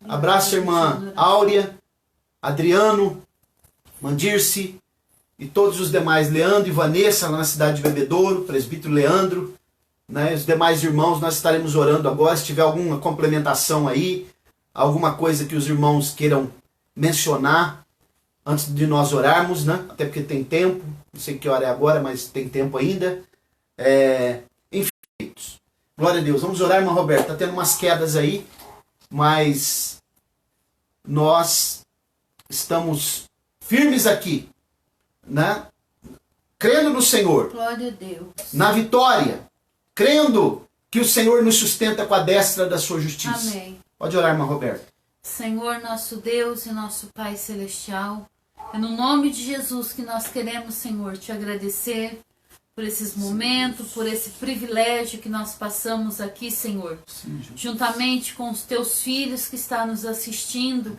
Speaker 1: abraça a irmã Áurea, Adriano, Mandirce e todos os demais, Leandro e Vanessa, lá na cidade de Bebedouro, presbítero Leandro, né, os demais irmãos, nós estaremos orando agora. Se tiver alguma complementação aí, alguma coisa que os irmãos queiram mencionar antes de nós orarmos, né? Até porque tem tempo, não sei que hora é agora, mas tem tempo ainda. Enfim, glória a Deus. Vamos orar, irmã Roberta. Está tendo umas quedas aí, mas nós estamos firmes aqui, né? Crendo no Senhor,
Speaker 2: Glória a Deus.
Speaker 1: na vitória, crendo que o Senhor nos sustenta com a destra da sua justiça.
Speaker 2: Amém.
Speaker 1: Pode orar, irmã Roberta.
Speaker 2: Senhor, nosso Deus e nosso Pai Celestial, é no nome de Jesus que nós queremos, Senhor, te agradecer por esses momentos, por esse privilégio que nós passamos aqui, Senhor, juntamente com os teus filhos que estão nos assistindo.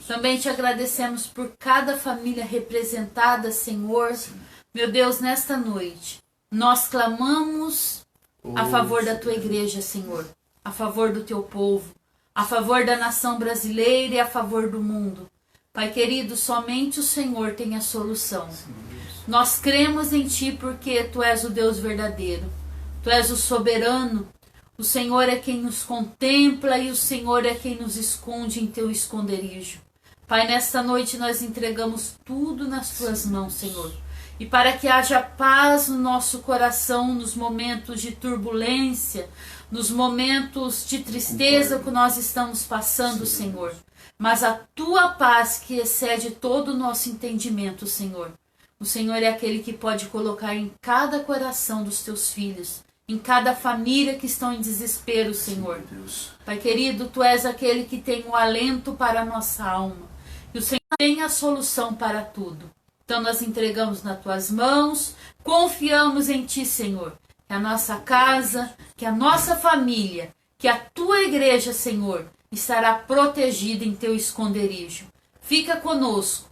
Speaker 2: Também te agradecemos por cada família representada, Senhor. Meu Deus, nesta noite, nós clamamos a favor da tua igreja, Senhor, a favor do teu povo, a favor da nação brasileira e a favor do mundo. Pai querido, somente o Senhor tem a solução. Nós cremos em Ti porque Tu és o Deus verdadeiro. Tu és o soberano. O Senhor é quem nos contempla e o Senhor é quem nos esconde em Teu esconderijo. Pai, nesta noite nós entregamos tudo nas Tuas mãos, Senhor. E para que haja paz no nosso coração nos momentos de turbulência, nos momentos de tristeza que nós estamos passando, Senhor. Mas a Tua paz que excede todo o nosso entendimento, Senhor. O Senhor é aquele que pode colocar em cada coração dos Teus filhos, em cada família que estão em desespero, Senhor. Pai querido, Tu és aquele que tem o alento para a nossa alma. E o Senhor tem a solução para tudo. Então nós entregamos nas Tuas mãos, confiamos em Ti, Senhor. Que a nossa casa, que a nossa família, que a Tua igreja, Senhor, estará protegida em Teu esconderijo. Fica conosco,